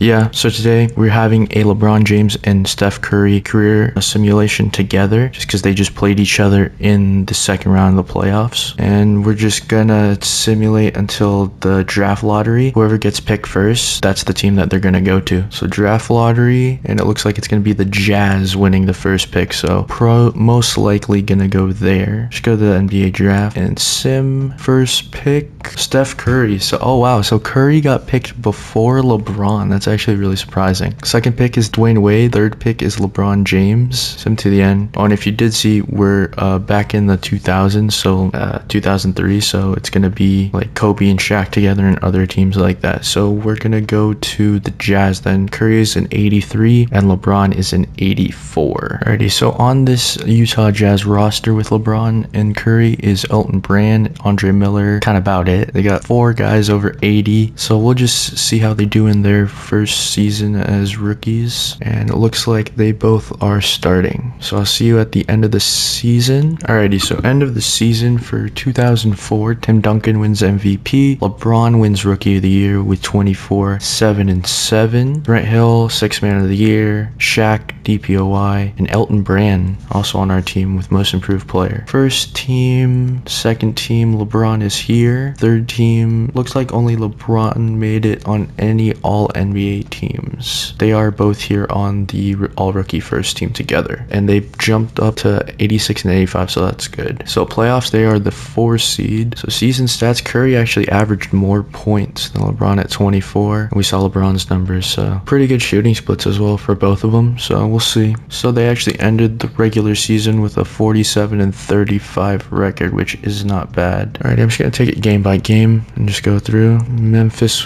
Yeah, so today we're having a LeBron James and Steph Curry career simulation together just because they just played each other in the second round of the playoffs. And we're just gonna simulate until the draft lottery. Whoever gets picked first, that's the team that they're gonna go to. So draft lottery, and it looks like it's gonna be the Jazz winning the first pick. So most likely gonna go there. Just go to the NBA draft and sim first pick Steph Curry. So oh wow, so Curry got picked before LeBron. That's actually really surprising. Second pick is Dwayne Wade. Third pick is LeBron James. Sim to the end. Oh, and if you did see, we're back in the 2000s, so 2003. So it's gonna be like Kobe and Shaq together and other teams like that. So we're gonna go to the Jazz then. Curry is an 83 and LeBron is an 84. Alrighty, so on this Utah Jazz roster with LeBron and Curry is Elton Brand, Andre Miller, kind of about it. They got 4 guys over 80. So we'll just see how they do in their first season as rookies, and it looks like they both are starting. So I'll see you at the end of the season. Alrighty, so end of the season for 2004, Tim Duncan wins MVP. LeBron wins Rookie of the Year with 24, 7 and 7. Brent Hill, 6th Man of the Year. Shaq, DPOY, and Elton Brand also on our team with Most Improved Player. First team, second team, LeBron is here. Third team, looks like only LeBron made it on any all NBA teams. They are both here on the all rookie first team together, and they jumped up to 86 and 85, so that's good. So playoffs, they are the 4 seed. So season stats, Curry actually averaged more points than LeBron at 24, and we saw LeBron's numbers, so pretty good shooting splits as well for both of them, so we'll see. So they actually ended the regular season with a 47 and 35 record, which is not bad. All right, I'm just gonna take it game by game and just go through. Memphis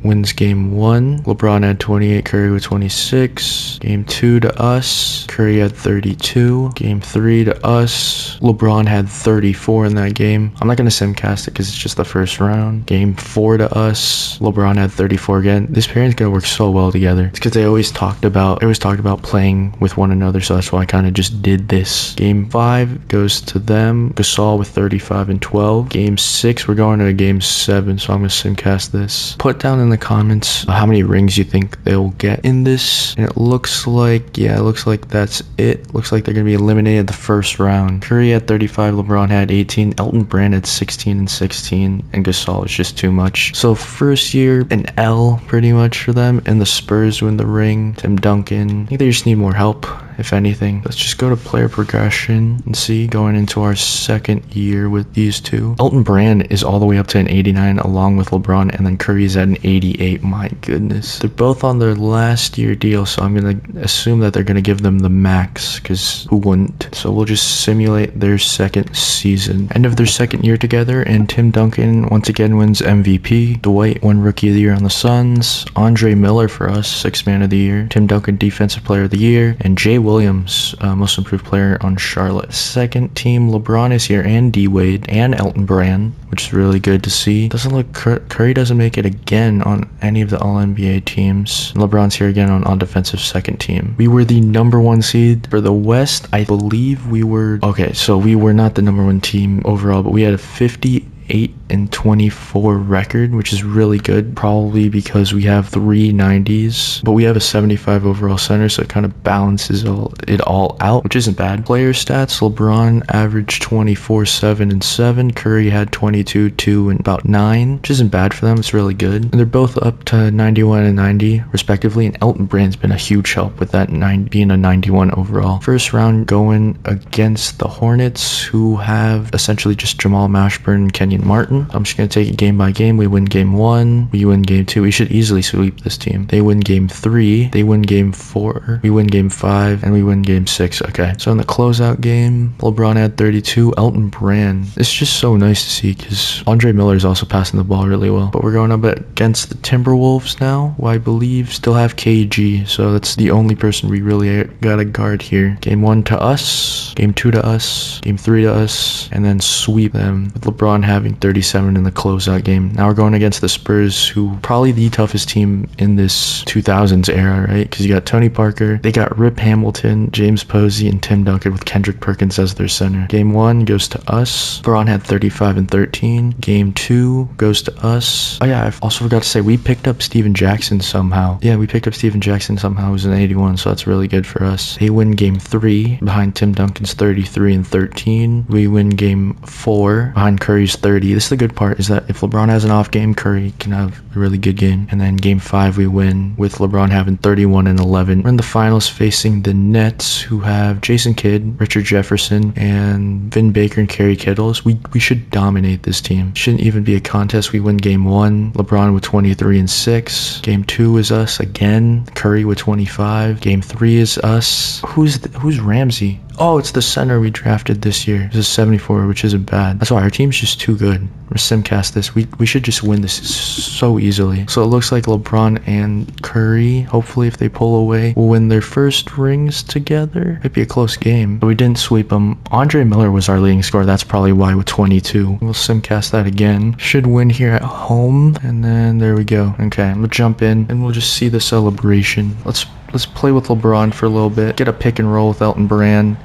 wins game 1. LeBron had 28, Curry with 26. Game 2 to us, Curry had 32. Game 3 to us, LeBron had 34 in that game. I'm not going to simcast it because it's just the first round. Game 4 to us, LeBron had 34 again. This pairing's going to work so well together. It's because they always talked about playing with one another, so that's why I kind of just did this. Game 5 goes to them, Gasol with 35 and 12. Game 6, we're going to a game 7, so I'm going to simcast this. Put down in the comments how many rings you think they'll get in this, and it looks like that's it. Looks like they're gonna be eliminated the first round. Curry had 35, LeBron had 18, Elton Brand had 16 and 16, and Gasol is just too much. So first year, an L pretty much for them, and the Spurs win the ring. Tim Duncan, I think they just need more help, if anything. Let's just go to player progression and see, going into our second year with these two. Elton Brand is all the way up to an 89 along with LeBron, and then Curry's at an 88. My goodness. They're both on their last year deal, so I'm going to assume that they're going to give them the max, because who wouldn't? So we'll just simulate their second season. End of their second year together, and Tim Duncan once again wins MVP. Dwight won Rookie of the Year on the Suns. Andre Miller for us, 6th Man of the Year. Tim Duncan Defensive Player of the Year. And Jay Williams, Most Improved Player on Charlotte. Second team, LeBron is here, and D-Wade, and Elton Brand, which is really good to see. Doesn't look Curry doesn't make it again on any of the All-NBA teams. LeBron's here again on defensive second team. We were the number 1 seed for the West. I believe we were... Okay, so we were not the number 1 team overall, but we had a 58 and 24 record, which is really good, probably because we have 3 90s, but we have a 75 overall center, so it kind of balances it all out, which isn't bad. Player stats, LeBron averaged 24, 7 and 7. Curry had 22, 2 and about 9, which isn't bad for them. It's really good, and they're both up to 91 and 90 respectively, and Elton Brand's been a huge help with that being a 91 overall. First round going against the Hornets, who have essentially just Jamal Mashburn and Kenyon Martin. I'm just going to take it game by game. We win game 1. We win game 2. We should easily sweep this team. They win game 3. They win game 4. We win game 5. And we win game 6. Okay. So in the closeout game, LeBron had 32. Elton Brand. It's just so nice to see because Andre Miller is also passing the ball really well. But we're going up against the Timberwolves now, who I believe still have KG. So that's the only person we really got to guard here. Game 1 to us. Game 2 to us. Game 3 to us. And then sweep them with LeBron having 36 37 in the closeout game. Now we're going against the Spurs, who probably the toughest team in this 2000s era, right? Because you got Tony Parker, they got Rip Hamilton, James Posey, and Tim Duncan with Kendrick Perkins as their center. Game 1 goes to us. LeBron had 35 and 13. Game 2 goes to us. Oh yeah, I also forgot to say, we picked up Steven Jackson somehow. Yeah, we picked up Steven Jackson somehow. It was an 81, so that's really good for us. They win game 3 behind Tim Duncan's 33 and 13. We win game 4 behind Curry's 30. This is the good part, is that if LeBron has an off game, Curry can have a really good game. And then game 5 we win with LeBron having 31 and 11. We're in the finals facing the Nets, who have Jason Kidd, Richard Jefferson, and Vin Baker and Kerry Kittles. We should dominate this team. Shouldn't even be a contest. We win game 1, LeBron with 23 and 6. Game 2 is us again, Curry with 25. Game 3 is us. Who's Ramsey? Oh, it's the center we drafted this year. This is 74, which isn't bad. That's why our team's just too good. We're simcast this. We should just win this so easily. So it looks like LeBron and Curry, hopefully if they pull away, will win their first rings together. Might be a close game, but we didn't sweep them. Andre Miller was our leading scorer. That's probably why, with 22. We'll simcast that again. Should win here at home, and then there we go. Okay, I'm gonna jump in and we'll just see the celebration. Let's play with LeBron for a little bit. Get a pick and roll with Elton Brand.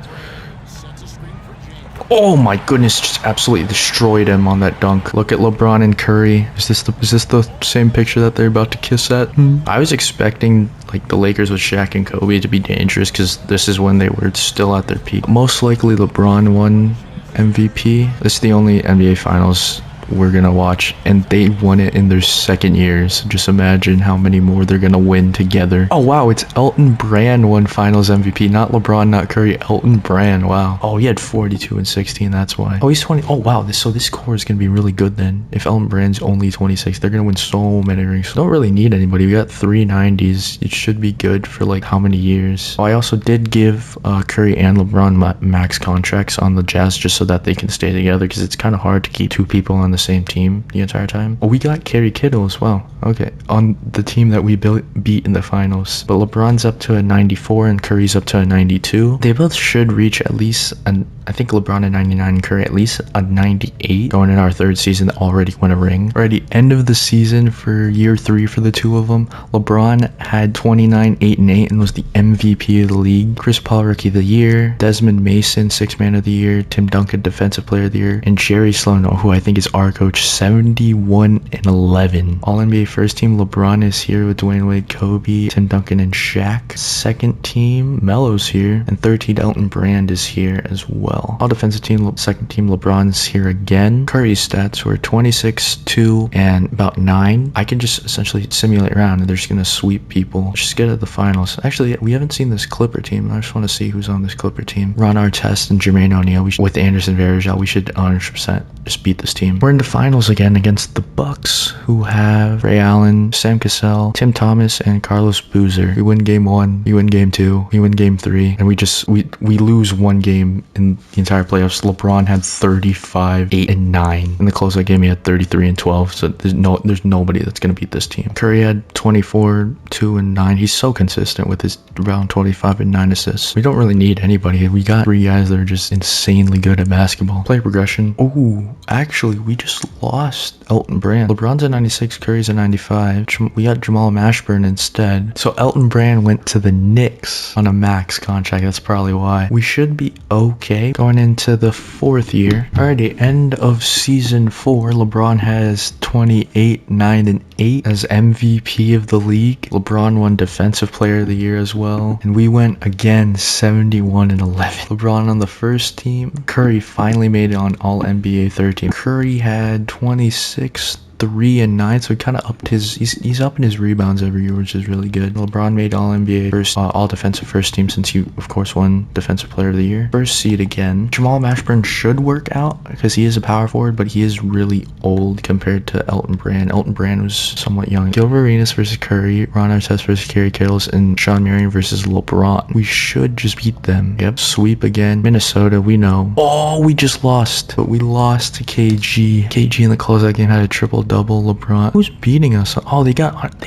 Oh my goodness, just absolutely destroyed him on that dunk. Look at LeBron and Curry. Is this the same picture that they're about to kiss at? I was expecting like the Lakers with Shaq and Kobe to be dangerous, because this is when they were still at their peak. Most likely LeBron won MVP. This is the only NBA Finals we're gonna watch, and they won it in their second year, so just imagine how many more they're gonna win together. Oh wow, it's Elton Brand won finals MVP, not LeBron, not Curry. Elton Brand. Wow. Oh, he had 42 and 16, that's why. Oh, he's 20. Oh wow, this core is gonna be really good then. If Elton Brand's only 26, they're gonna win so many rings. Don't really need anybody. We got 3 90s. It should be good for like how many years. Oh, I also did give Curry and LeBron max contracts on the Jazz, just so that they can stay together, because it's kind of hard to keep 2 people on the same team the entire time. Oh, we got Kerry Kittle as well. Okay, on the team that we beat in the finals. But LeBron's up to a 94 and Curry's up to a 92. They both should reach at least I think LeBron a 99 and Curry at least a 98 going in our 3rd season that already won a ring. Already end of the season for year 3 for the 2 of them. LeBron had 29, 8 and 8 and was the MVP of the league. Chris Paul Rookie of the Year, Desmond Mason 6th Man of the Year, Tim Duncan Defensive Player of the Year, and Jerry Sloan, who I think is our coach, 71 and 11. All NBA first team, LeBron is here with Dwayne Wade, Kobe, Tim Duncan, and Shaq. Second team, Melo's here, and third team, Elton Brand is here as well. All defensive team, second team, LeBron's here again. Curry's stats were 26, 2, and about 9. I can just essentially simulate around, and they're just gonna sweep people. Just get to the finals. Actually, we haven't seen this Clipper team. I just want to see who's on this Clipper team. Ron Artest and Jermaine O'Neal. With Anderson Varejao, we should 100% just beat this team. We're in the finals again against the Bucks, who have Ray Allen, Sam Cassell, Tim Thomas, and Carlos Boozer. We win game 1, we win game 2, we win game 3, and we lose 1 game in the entire playoffs. LeBron had 35, 8, and 9. In the closeout game, he had 33 and 12, so there's nobody that's going to beat this team. Curry had 24, 2, and 9. He's so consistent with his around 25 and 9 assists. We don't really need anybody. We got 3 guys that are just insanely good at basketball. Play progression. Oh, actually, we just lost Elton Brand. LeBron's a 96, Curry's a 95. We got Jamal Mashburn instead. So Elton Brand went to the Knicks on a max contract. That's probably why. We should be okay going into the 4th year. Alrighty, end of season 4. LeBron has 28, 9, and 8 as MVP of the league. LeBron won Defensive Player of the Year as well. And we went again 71 and 11. LeBron on the first team. Curry finally made it on All NBA 3rd team. Curry had 26, 3 and 9, so he kind of upped his he's upping his rebounds every year, which is really good. LeBron made all NBA first, all defensive first team, since he of course won Defensive Player of the Year. First seed again. Jamal Mashburn should work out because he is a power forward, but he is really old compared to Elton Brand. Elton Brand was somewhat young. Gilbert Arenas versus Curry, Ron Artest versus Kerry Kittles, and Sean Marion versus LeBron. We should just beat them. Yep, sweep again. Minnesota, we know. Oh, we just lost, but we lost to KG. KG in the closeout game had a triple triple-double. LeBron. Who's beating us? Oh, they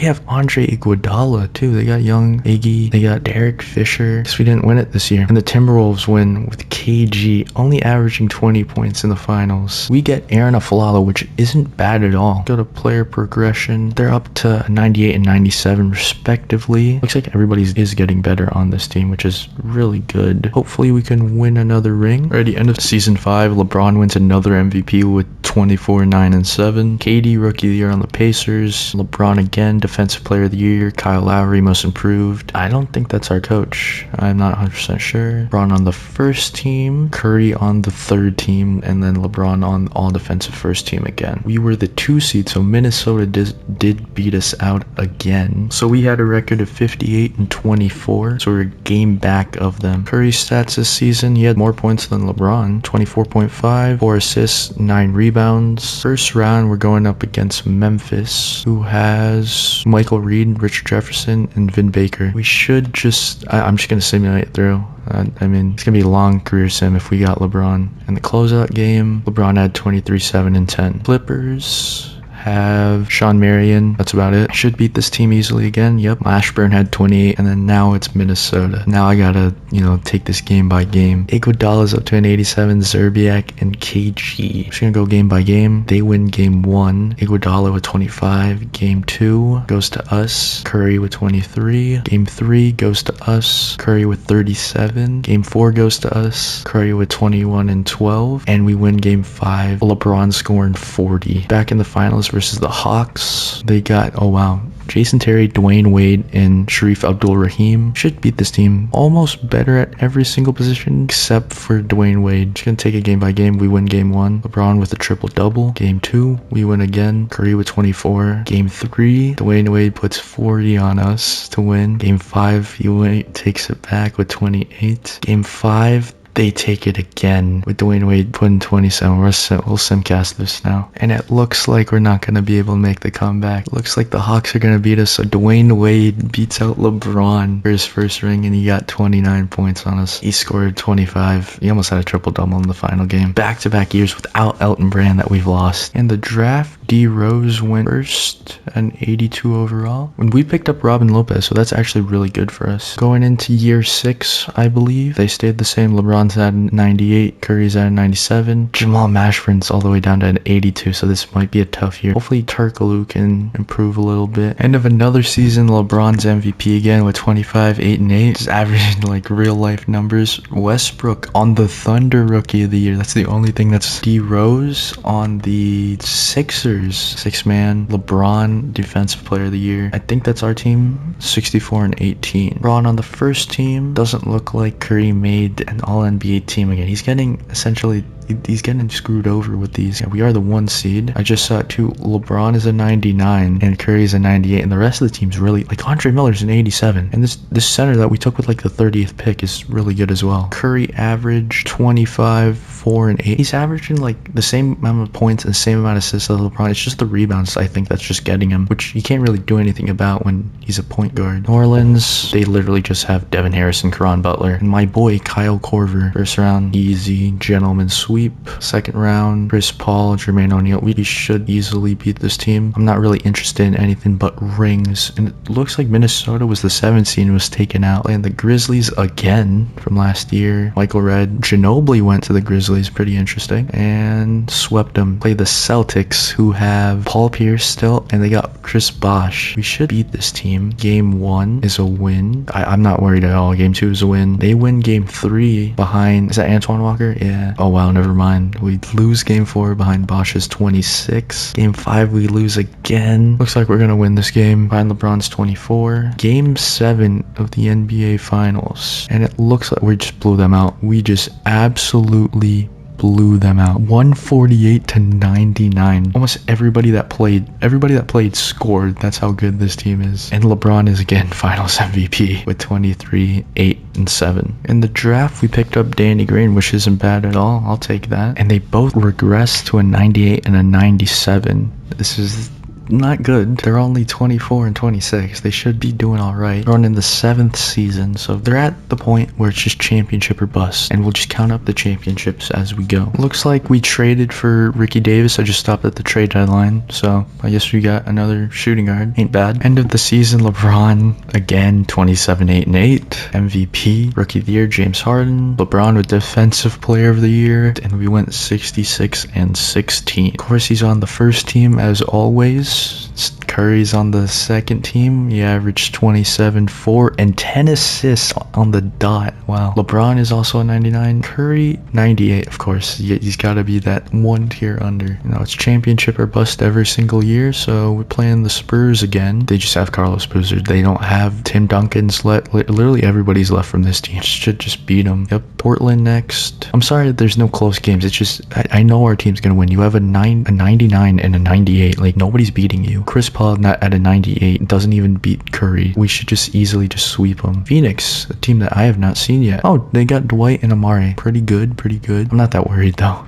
have Andre Iguodala, too. They got young Iggy. They got Derek Fisher. Guess we didn't win it this year. And the Timberwolves win with KG only averaging 20 points in the finals. We get Aaron Aflalo, which isn't bad at all. Go to player progression. They're up to 98 and 97 respectively. Looks like everybody is getting better on this team, which is really good. Hopefully we can win another ring. Already end of season 5, LeBron wins another MVP with 24, 9, and 7. KD rookie of the year on the Pacers. LeBron again defensive player of the year. Kyle Lowry most improved. I don't think that's our coach. I'm not 100% sure. LeBron on the first team, Curry on the third team, and then LeBron on all defensive first team again. We were the 2 seed, so Minnesota did beat us out again. So we had a record of 58 and 24, so we're a game back of them. Curry's stats this season, he had more points than LeBron. 24.5, 4 assists, 9 rebounds. First round, we're going up against Memphis, who has Michael Reed, Richard Jefferson, and Vin Baker. We should just, I'm just going to simulate through. I mean, it's going to be a long career sim if we got LeBron. In the closeout game, LeBron had 23, 7, and 10. Clippers have Sean Marion. That's about it. Should beat this team easily again. Yep. Ashburn had 28, and then now it's Minnesota. Now I gotta, take this game by game. Iguodala's up to an 87, Zerbiak and KG. Just gonna go game by game. They win game 1. Iguodala with 25. Game 2 goes to us. Curry with 23. Game 3 goes to us. Curry with 37. Game 4 goes to us. Curry with 21 and 12. And we win game 5. LeBron scoring 40. Back in the finals versus the Hawks, they got, Jason Terry, Dwayne Wade, and Sharif Abdul-Rahim. Should beat this team almost better at every single position except for Dwayne Wade. Just gonna take it game by game. We win game 1. LeBron with a triple-double. Game 2, we win again. Curry with 24. Game 3, Dwayne Wade puts 40 on us to win. Game 5, he takes it back with 28. Game 5, they take it again with Dwayne Wade putting 27. We'll simcast this now. And it looks like we're not going to be able to make the comeback. It looks like the Hawks are going to beat us. So Dwayne Wade beats out LeBron for his first ring, and he got 29 points on us. He scored 25. He almost had a triple-double in the final game. Back-to-back years without Elton Brand that we've lost. In the draft, D Rose went first, an 82 overall. When we picked up Robin Lopez, so that's actually really good for us. Going into year 6, I believe, they stayed the same. LeBron's at 98, Curry's at 97. Jamal Mashburn's all the way down to an 82, so this might be a tough year. Hopefully Turkoglu can improve a little bit. End of another season, LeBron's MVP again with 25, 8, and 8. Just averaging like real life numbers. Westbrook on the Thunder rookie of the year. That's the only thing that's D Rose on the Sixers. 6-man. LeBron defensive player of the year. I think that's our team. 64 and 18. LeBron on the first team. Doesn't look like Curry made an all-NBA team again. He's getting screwed over with these. Yeah, we are the 1 seed. I just saw it too. LeBron is a 99 and Curry's a 98, and the rest of the team's really, like, Andre Miller's an 87, and this center that we took with like the 30th pick is really good as well. Curry averaged 25, 4, and 8. He's averaging like the same amount of points and the same amount of assists as LeBron. It's just the rebounds, I think, that's just getting him, which you can't really do anything about when he's a point guard. New Orleans, they literally just have Devin Harris and Caron Butler, and my boy Kyle Korver. First round, easy gentleman sweep. Second round, Chris Paul, Jermaine O'Neal. We should easily beat this team. I'm not really interested in anything but rings, and it looks like Minnesota was the 7th seed and was taken out. And the Grizzlies again from last year. Michael Redd, Ginobili went to the Grizzlies, pretty interesting, and swept them. Play the Celtics, who have Paul Pierce still, and they got Chris Bosh. We should beat this team. Game 1 is a win. I'm not worried at all. Game 2 is a win. They win game 3 behind, is that Antoine Walker? Yeah. Oh wow, never mind. We lose game 4 behind Bosch's 26. Game 5 we lose again. Looks like we're gonna win this game behind LeBron's 24. Game 7 of the NBA Finals, and it looks like we just blew them out. We just absolutely blew them out. 148 to 99. Almost everybody that played scored. That's how good this team is. And LeBron is again finals MVP with 23, 8, and 7. In the draft, we picked up Danny Green, which isn't bad at all. I'll take that. And they both regressed to a 98 and a 97. This is not good. They're only 24 and 26. They should be doing all right. They're on in the 7th season, so they're at the point where it's just championship or bust, and we'll just count up the championships as we go. Looks like we traded for Ricky Davis. I just stopped at the trade deadline, so I guess we got another shooting guard. Ain't bad. End of the season, LeBron again, 27, 8 and 8. MVP, Rookie of the Year, James Harden. LeBron with Defensive Player of the Year, and we went 66 and 16. Of course, he's on the first team as always. Curry's on the second team. He averaged 27, 4, and 10 assists on the dot. Wow. LeBron is also a 99. Curry, 98, of course. He's got to be that one tier under. You know, it's championship or bust every single year, so we're playing the Spurs again. They just have Carlos Boozer. They don't have Tim Duncan's left. Literally everybody's left from this team. Should just beat them. Yep. Portland next. I'm sorry that there's no close games. It's just, I know our team's going to win. You have a 99 and a 98. Like, nobody's beating you. Chris Paul not at a 98 doesn't even beat Curry. We should just easily just sweep them. Phoenix, a team that I have not seen yet. Oh, they got Dwight and Amari. Pretty good. I'm not that worried though.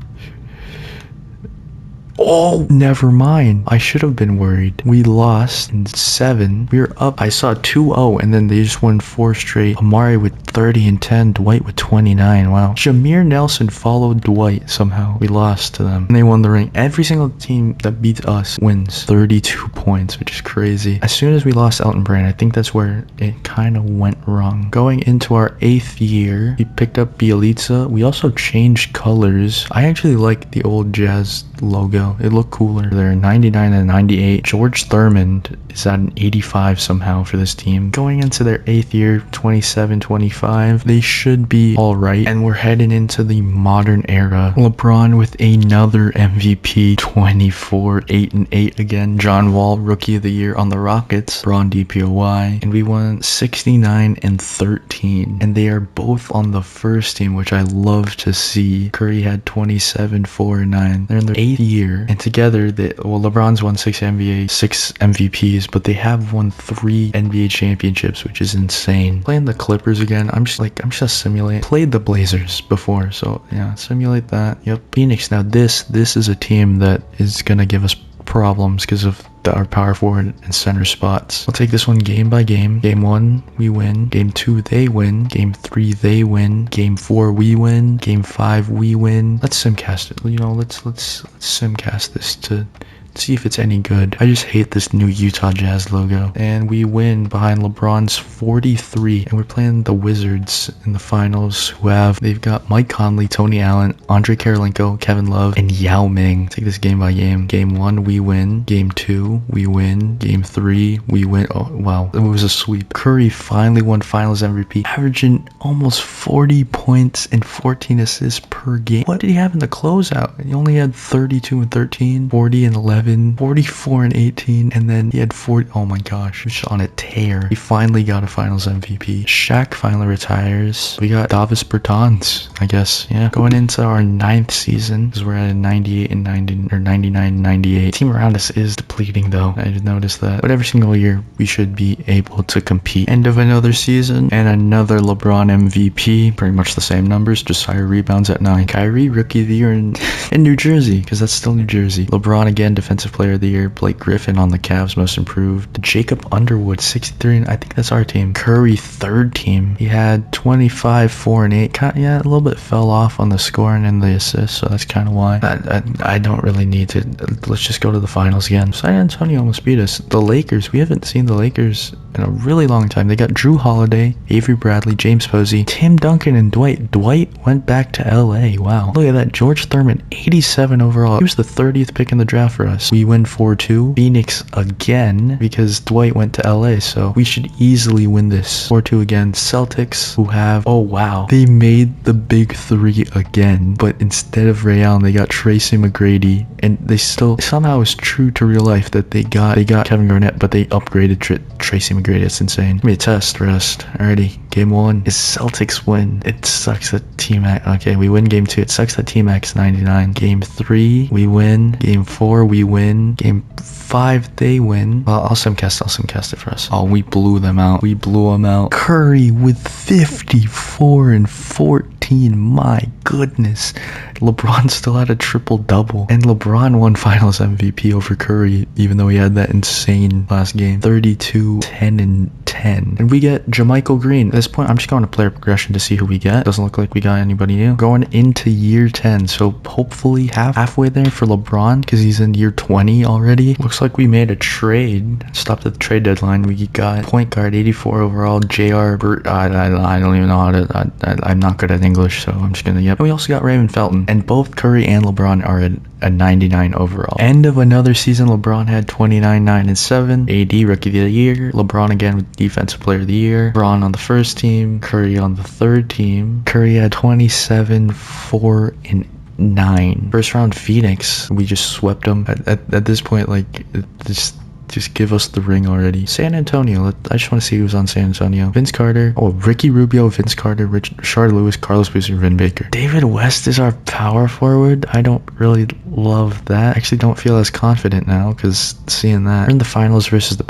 Oh, never mind. I should have been worried. We lost in 7. We were up. I saw 2-0, and then they just won 4 straight. Amari with 30 and 10. Dwight with 29. Wow. Jameer Nelson followed Dwight somehow. We lost to them, and they won the ring. Every single team that beats us wins 32 points, which is crazy. As soon as we lost Elton Brand, I think that's where it kind of went wrong. Going into our 8th year, we picked up Bielitsa. We also changed colors. I actually like the old Jazz logo. It looked cooler. They're 99 and 98. George Thurmond is at an 85 somehow for this team. Going into their 8th year, 27, 25, they should be all right. And we're heading into the modern era. LeBron with another MVP, 24, 8 and 8 again. John Wall, Rookie of the Year on the Rockets. Braun DPOY. And we won 69 and 13. And they are both on the first team, which I love to see. Curry had 27, 4 and 9. They're in their 8th year. And together, LeBron's won 6 MVPs, but they have won 3 NBA championships, which is insane. Playing the Clippers again, I'm just simulating. Played the Blazers before, so yeah, simulate that. Yep. Phoenix. Now this is a team that is gonna give us problems because of our power forward and center spots. We'll take this one game by game. Game 1, we win. Game 2, they win. Game 3, they win. Game 4, we win. Game 5, we win. Let's simcast it. You know, let's simcast this to see if it's any good. I just hate this new Utah Jazz logo. And we win behind LeBron's 43. And we're playing the Wizards in the finals, they've got Mike Conley, Tony Allen, Andre Karolinko, Kevin Love, and Yao Ming. Take this game by game. Game 1, we win. Game 2, we win. Game 3, we win. Oh, wow. It was a sweep. Curry finally won Finals MVP, averaging almost 40 points and 14 assists per game. What did he have in the closeout? He only had 32 and 13, 40 and 11. 44 and 18, and then he had 40. Oh my gosh, he was on a tear. He finally got a Finals MVP. Shaq finally retires. We got Davis Bertans, I guess. Yeah, going into our 9th season, because we're at a 98 and 90 or 99 and 98. Team around us is depleting though. I just noticed that. But every single year we should be able to compete. End of another season and another LeBron MVP. Pretty much the same numbers, just higher rebounds at 9. Kyrie, Rookie of the Year in New Jersey, because that's still New Jersey. LeBron again, Defensive Player of the Year. Blake Griffin on the Cavs, Most Improved. Jacob Underwood, 63, and I think that's our team. Curry, 3rd team. He had 25, 4 and 8. Yeah, a little bit fell off on the scoring and the assists, so that's kind of why. I don't really need to. Let's just go to the finals again. San Antonio almost beat us. The Lakers, we haven't seen the Lakers in a really long time. They got Drew Holiday, Avery Bradley, James Posey, Tim Duncan, and Dwight. Dwight went back to LA. Wow. Look at that. George Thurman, 87 overall. He was the 30th pick in the draft for us. We win 4-2. Phoenix again, because Dwight went to LA, so we should easily win this. 4-2 again. Celtics, who have, oh wow, they made the big 3 again, but instead of Ray Allen, they got Tracy McGrady, and they still, somehow it's true to real life that they got Kevin Garnett, but they upgraded Tracy McGrady. That's insane. Give me a test, rest. Alrighty, game 1 is Celtics win. It sucks that T-Mac, okay, we win game 2. It sucks that T-Mac's 99. Game 3, we win. Game 4, we win. Game 5, they win. Well, I'll simcast it for us. Oh, we blew them out. We blew them out. Curry with 54 and 14. My goodness. LeBron still had a triple-double. And LeBron won Finals MVP over Curry, even though he had that insane last game. 32, 10, and 10. And we get JaMychal Green. At this point, I'm just going to player progression to see who we get. Doesn't look like we got anybody new. Going into year 10, so hopefully halfway there for LeBron, because he's in year 20 already. Looks like we made a trade. Stopped at the trade deadline. We got point guard, 84 overall, JR. I don't even know how to. I'm not good at English, so I'm just gonna. Yep. And we also got Raymond Felton, and both Curry and LeBron are at a 99 overall. End of another season, LeBron had 29, 9, and 7. AD Rookie of the Year. LeBron again with Defensive Player of the Year. LeBron on the first team. Curry on the third team. Curry had 27, 4, and 9. First round Phoenix. We just swept them. At this point, like, just give us the ring already. San Antonio. I just want to see who's on San Antonio. Vince Carter. Oh, Ricky Rubio, Vince Carter, Rashard Lewis, Carlos Boozer, Vin Baker. David West is our power forward. I don't really love that. Actually don't feel as confident now because seeing that. We're in the finals versus the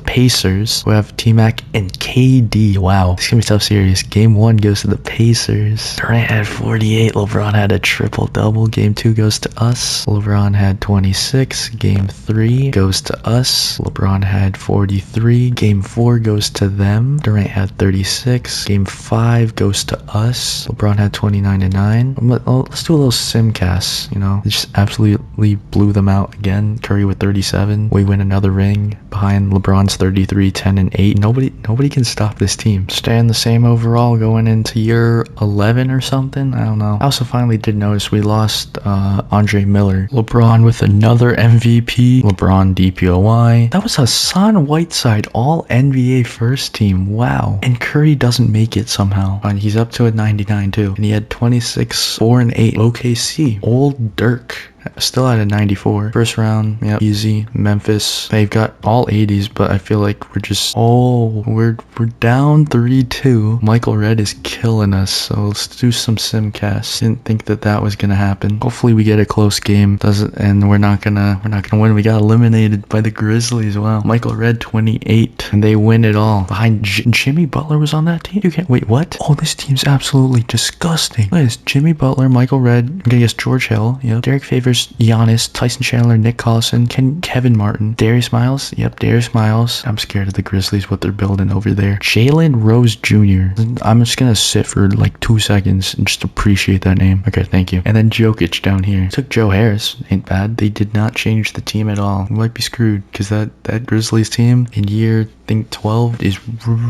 Pacers. We have T-Mac and KD. Wow. It's going to be tough series. Game 1 goes to the Pacers. Durant had 48. LeBron had a triple-double. Game 2 goes to us. LeBron had 26. Game 3 goes to us. LeBron had 43. Game 4 goes to them. Durant had 36. Game 5 goes to us. LeBron had 29 and 9. Let's do a little simcast, you know. They just absolutely blew them out again. Curry with 37. We win another ring behind LeBron's 33, 10, and 8. Nobody can stop this team. Staying the same overall going into year 11 or something. I don't know. I also finally did notice we lost Andre Miller. LeBron with another MVP. LeBron DPOY. That was Hassan Whiteside, all NBA first team. Wow. And Curry doesn't make it somehow. And he's up to a 99 too. And he had 26, 4, and 8. OKC. Old Dirk. Still at a 94. First round, yeah, easy. Memphis. They've got all 80s, but I feel like we're down 3-2. Michael Redd is killing us, so let's do some simcasts. Didn't think that was gonna happen. Hopefully we get a close game. And we're not gonna win. We got eliminated by the Grizzlies. Wow. Michael Redd 28, and they win it all. Behind Jimmy Butler was on that team. You can't wait. What? Oh, this team's absolutely disgusting. Look at this. Jimmy Butler, Michael Redd. I'm gonna guess George Hill. Yep. Derek Favors. Giannis, Tyson Chandler, Nick Collison, Kevin Martin, Darius Miles. Yep, Darius Miles. I'm scared of the Grizzlies, what they're building over there. Jalen Rose Jr. I'm just gonna sit for like 2 seconds and just appreciate that name. Okay, thank you. And then Jokic down here. Took Joe Harris. Ain't bad. They did not change the team at all. We might be screwed because that Grizzlies team in year I think 12 is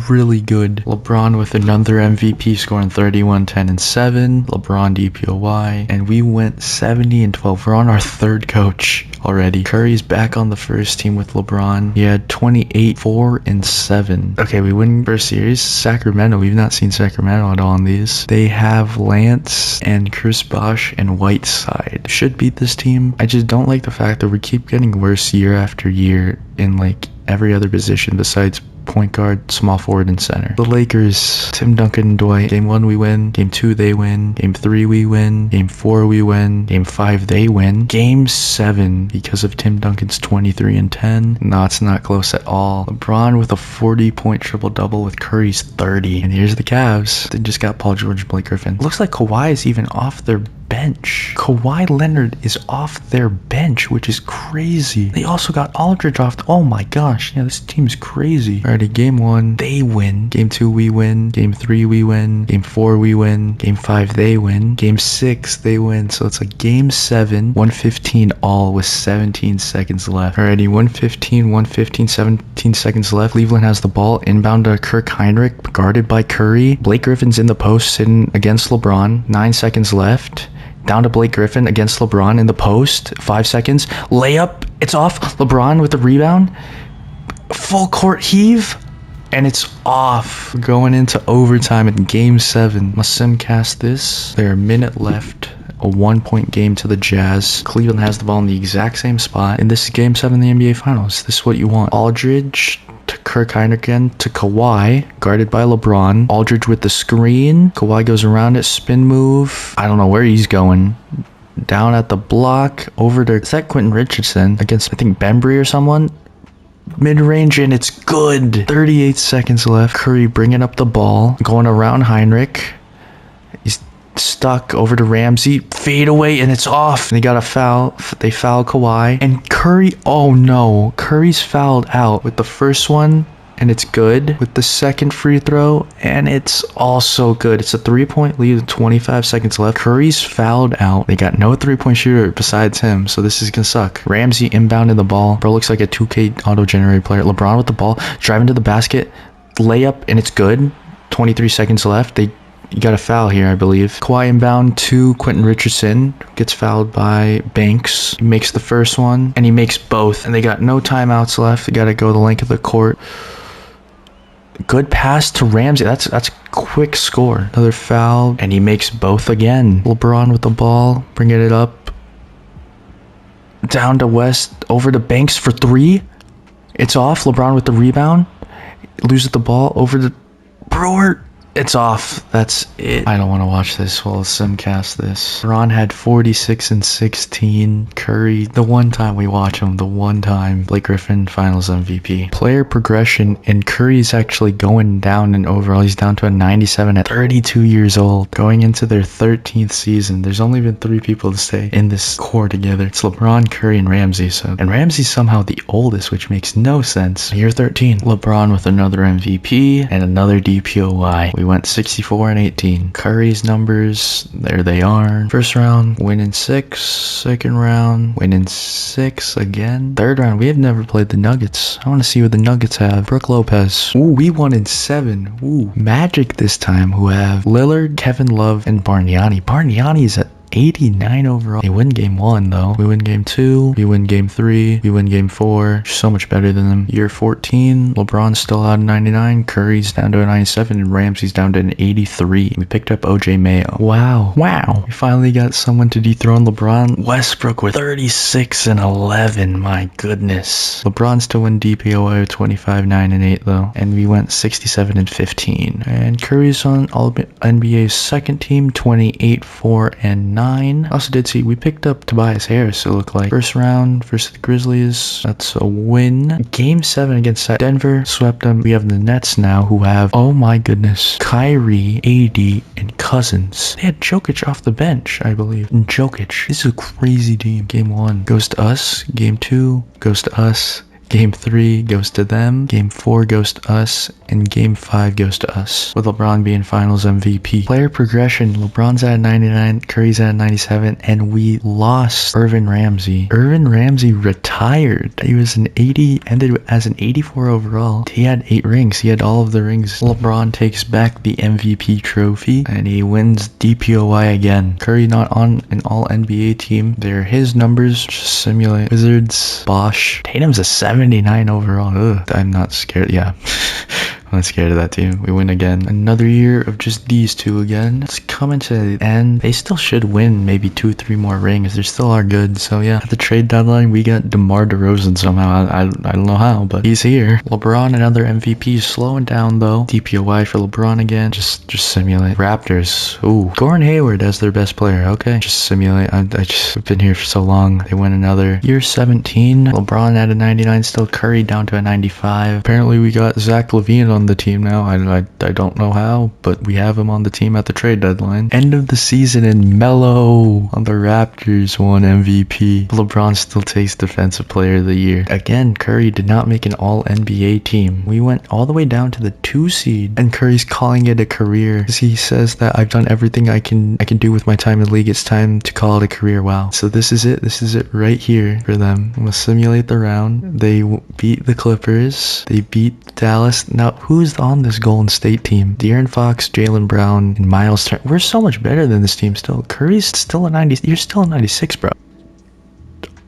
really good. LeBron with another MVP scoring 31, 10, and 7. LeBron DPOY. And we went 70 and 12. We're on our third coach already. Curry's back on the first team with LeBron. He had 28, 4, and 7. Okay, we win first series. Sacramento. We've not seen Sacramento at all in these. They have Lance and Chris Bosh and Whiteside. Should beat this team. I just don't like the fact that we keep getting worse year after year in like every other position besides point guard, small forward, and center. The Lakers, Tim Duncan and Dwight. Game 1 we win. Game 2 they win. Game 3 we win. Game 4 we win. Game 5 they win. Game 7 because of Tim Duncan's 23 and 10. No, it's not close at all. LeBron with a 40-point triple-double with Curry's 30. And here's the Cavs. They just got Paul George and Blake Griffin. Looks like Kawhi is even off their bench. Kawhi Leonard is off their bench, which is crazy. They also got Aldridge off. Oh my gosh. Yeah, this team's crazy. Alrighty, game 1, they win. Game 2, we win. Game 3, we win. Game 4, we win. Game 5, they win. Game 6, they win. So it's like game 7, 115 all with 17 seconds left. Alrighty, 115, 17 seconds left. Cleveland has the ball. Inbound to Kirk Heinrich, guarded by Curry. Blake Griffin's in the post, sitting against LeBron. 9 seconds left. Down to Blake Griffin against LeBron in the post. 5 seconds. Layup. It's off. LeBron with the rebound. Full court heave. And it's off. Going into overtime in game 7. Must simcast this. There a minute left. A 1-point game to the Jazz. Cleveland has the ball in the exact same spot. And this is game 7 in the NBA Finals. This is what you want. Aldridge to Kirk Heinrich again to Kawhi, guarded by LeBron. Aldridge with the screen. Kawhi goes around it, spin move. I don't know where he's going. down at the block, over to, is that Quentin Richardson against, I think, Bembry or someone? Mid-range, and it's good. 38 seconds left. Curry bringing up the ball, going around Heinrich. He's stuck over to Ramsey. Fade away, and it's off. They got a foul. They foul Kawhi. And Curry, oh no. Curry's fouled out with the first one, and it's good. With the second free throw, and it's also good. It's a 3-point lead with 25 seconds left. Curry's fouled out. They got no 3-point shooter besides him, so this is gonna suck. Ramsey inbounding the ball. Bro looks like a 2K auto-generated player. LeBron with the ball, driving to the basket, layup, and it's good. 23 seconds left. You got a foul here, I believe. Kawhi inbound to Quentin Richardson. Gets fouled by Banks. He makes the first one, and he makes both. And they got no timeouts left. They got to go the length of the court. Good pass to Ramsey. That's a quick score. Another foul, and he makes both again. LeBron with the ball, bringing it up. Down to West, over to Banks for three. It's off. LeBron with the rebound. Loses the ball over to Brewer. It's off. That's it. I don't want to watch this. We'll simcast this. Ron had 46 and 16. Curry, the one time we watch him, the one time. Blake Griffin, Finals MVP. Player progression, and Curry's actually going down in overall. He's down to a 97 at 32 years old. Going into their 13th season. There's only been 3 people to stay in this core together. It's LeBron, Curry, and Ramsey. And Ramsey's somehow the oldest, which makes no sense. Year 13. LeBron with another MVP and another DPOY. We went 64 and 18. Curry's numbers, there they are. First round, winning 6. Second round, winning 6 again. Third round, we have never played the Nuggets. I want to see what the Nuggets have. Brook Lopez. Ooh, we won in 7. Ooh, Magic this time, who have Lillard, Kevin Love, and Bargnani. Bargnani's at 89 overall. They win game 1 though. We win game 2. We win game 3. We win game 4. So much better than them. Year 14. LeBron's still out of 99. Curry's down to a 97. And Ramsey's down to an 83. We picked up OJ Mayo. Wow. We finally got someone to dethrone LeBron. Westbrook with 36 and 11. My goodness. LeBron still win DPOA with 25, 9, and 8 though. And we went 67 and 15. And Curry's on All NBA's second team. 28, 4, and 9. Also did see we picked up Tobias Harris, it looked like. First round versus the Grizzlies. That's a win. Game 7 against Denver. Swept them. We have the Nets now, who have, oh my goodness, Kyrie, AD, and Cousins. They had Jokic off the bench, I believe. And Jokic. This is a crazy team. Game 1 goes to us. Game 2 goes to us. Game 3 goes to them. Game 4 goes to us. And Game 5 goes to us. With LeBron being Finals MVP. Player progression. LeBron's at 99. Curry's at 97. And we lost Irvin Ramsey. Irvin Ramsey retired. He was an 80. Ended as an 84 overall. He had 8 rings. He had all of the rings. LeBron takes back the MVP trophy. And he wins DPOY again. Curry not on an all NBA team. They're his numbers. Just simulate. Wizards. Bosch. Tatum's a 79 overall. Ugh. I'm not scared. Yeah. I'm not scared of that team. We win again. Another year of just these two again. It's coming to the end. They still should win maybe 2-3 more rings. They still are good. So yeah, at the trade deadline, we got DeMar DeRozan somehow. I don't know how, but he's here. LeBron, another MVP, slowing down though. DPOY for LeBron again. Just simulate. Raptors. Ooh, Gordon Hayward as their best player. Okay, just simulate. I've been here for so long. They win another. Year 17. LeBron at a 99. Still Curry down to a 95. Apparently we got Zach LaVine on the team now. I don't know how, but we have him on the team at the trade deadline. End of the season, and Melo on the Raptors won MVP. LeBron still takes Defensive Player of the Year. Again, Curry did not make an all NBA team. We went all the way down to the 2 seed, and Curry's calling it a career. He says that I've done everything I can do with my time in the league. It's time to call it a career. Wow. So this is it. This is it right here for them. I'm gonna simulate the round. They beat the Clippers. They beat Dallas. Now, who's on this Golden State team? De'Aaron Fox, Jaylen Brown, and Miles Turner. We're so much better than this team still. Curry's still a 90. You're still a 96, bro.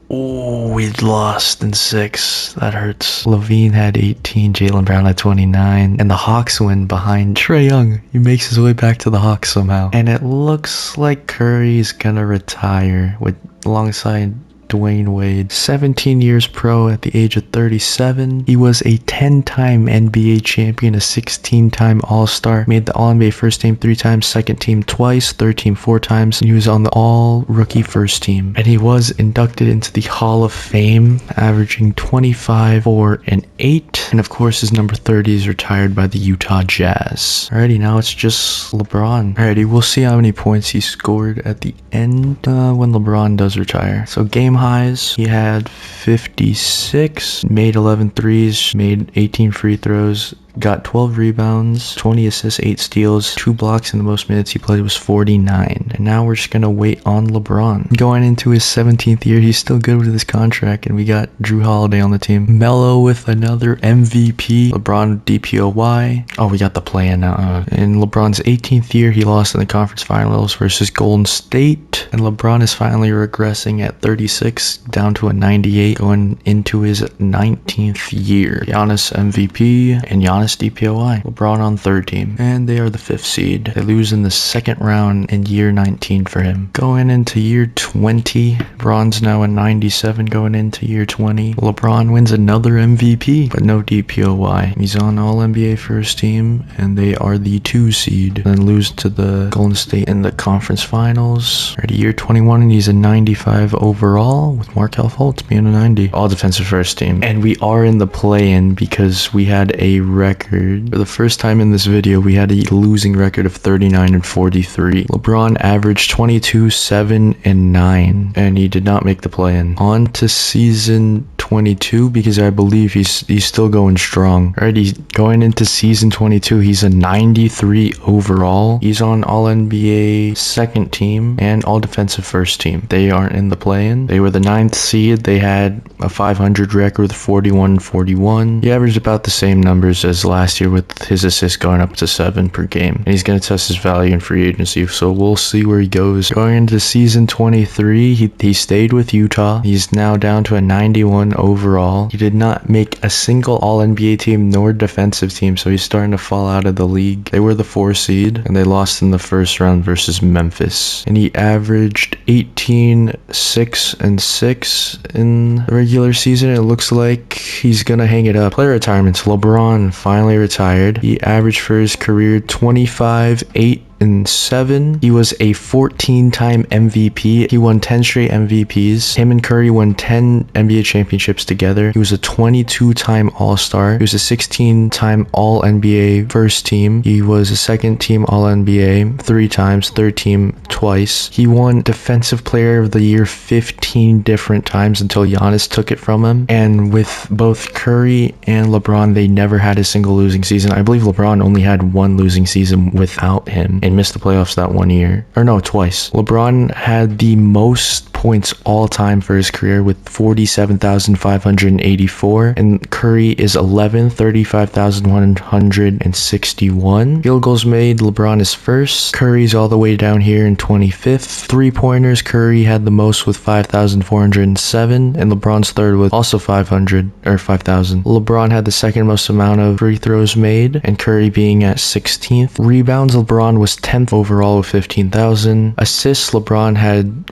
Oh, we lost in 6. That hurts. LaVine had 18. Jaylen Brown had 29. And the Hawks win behind Trae Young. He makes his way back to the Hawks somehow. And it looks like Curry's gonna retire alongside Dwayne Wade. 17 years pro at the age of 37. He was a 10-time NBA champion, a 16-time All-Star, made the All-NBA first team 3 times, second team twice, third team 4 times, and he was on the All-Rookie first team. And he was inducted into the Hall of Fame, averaging 25, 4, and 8. And of course, his number 30 is retired by the Utah Jazz. Alrighty, now it's just LeBron. Alrighty, we'll see how many points he scored at the end when LeBron does retire. So game highs, he had 56, made 11 threes, made 18 free throws, got 12 rebounds, 20 assists, 8 steals, 2 blocks, and the most minutes he played was 49. And now we're just going to wait on LeBron. Going into his 17th year, he's still good with his contract, and we got Drew Holiday on the team. Melo with another MVP. LeBron DPOY. Oh, we got the play-in now. In LeBron's 18th year, he lost in the conference finals versus Golden State. And LeBron is finally regressing at 36, down to a 98, going into his 19th year. Giannis MVP and Giannis DPOY. LeBron on third team. And they are the 5th seed. They lose in the second round in year 19 for him. Going into year 20, LeBron's now a 97 going into year 20. LeBron wins another MVP, but no DPOY. He's on All-NBA first team, and they are the 2 seed. Then lose to the Golden State in the conference finals. Already year 21, and he's a 95 overall, with Markelle Fultz being a 90. All defensive first team. And we are in the play-in because we had a record. For the first time in this video, we had a losing record of 39 and 43. LeBron averaged 22, 7, and 9, and he did not make the play-in. On to season 22, because I believe he's still going strong. Already going into season 22, he's a 93 overall. He's on All-NBA second team and All-Defensive first team. They aren't in the play-in. They were the 9th seed. They had a 500 record with 41-41. He averaged about the same numbers as last year, with his assists going up to 7 per game. And he's going to test his value in free agency, so we'll see where he goes. Going into season 23, he stayed with Utah. He's now down to a 91 overall. He did not make a single All-NBA team nor defensive team, so he's starting to fall out of the league. They were the 4 seed, and they lost in the first round versus Memphis. And he averaged 18, 6, and 6 in the regular season. It looks like he's going to hang it up. Player retirements. LeBron finally retired. He averaged for his career 25, 8, and 7. He was a 14-time MVP. He won 10 straight MVPs. Him and Curry won 10 NBA championships together. He was a 22-time All-Star. He was a 16-time All-NBA first team. He was a second-team All-NBA 3 times, third team twice. He won Defensive Player of the Year 15 different times until Giannis took it from him. And with both Curry and LeBron, they never had a single losing season. I believe LeBron only had 1 losing season without him, and missed the playoffs that 1 year. Or no, twice. LeBron had the most points all time for his career with 47,584, and Curry is 11th, 35,161. Field goals made, LeBron is first. Curry's all the way down here in 25th. 3-pointers, Curry had the most with 5,407, and LeBron's third with also 5,000. LeBron had the second most amount of free throws made, and Curry being at 16th. Rebounds, LeBron was 10th overall with 15,000. Assists, LeBron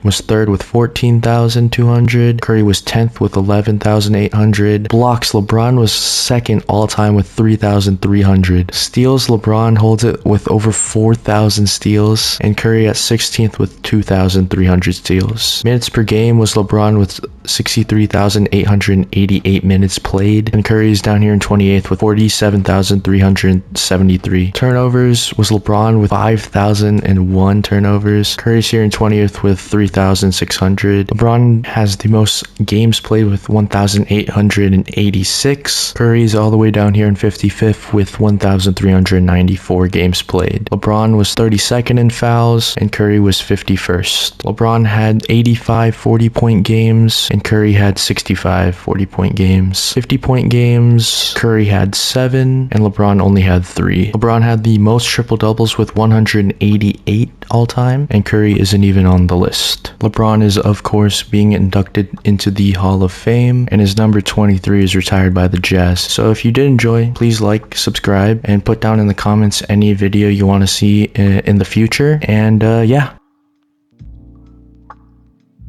was third with 14,200. Curry was 10th with 11,800. Blocks, LeBron was second all-time with 3,300. Steals, LeBron holds it with over 4,000 steals, and Curry at 16th with 2,300 steals. Minutes per game was LeBron with 63,888 minutes played, and Curry is down here in 28th with 47,373. Turnovers was LeBron with 5,001 turnovers. Curry's here in 20th with 3,600. LeBron has the most games played with 1,886. Curry's all the way down here in 55th with 1,394 games played. LeBron was 32nd in fouls, and Curry was 51st. LeBron had 85 40-point games, and Curry had 65 40-point games. 50-point games, Curry had 7, and LeBron only had 3. LeBron had the most triple-doubles with 188 all-time, and Curry isn't even on the list. LeBron is, of course, being inducted into the Hall of Fame, and his number 23 is retired by the Jazz. So if you did enjoy, please like, subscribe, and put down in the comments any video you want to see in the future. And yeah,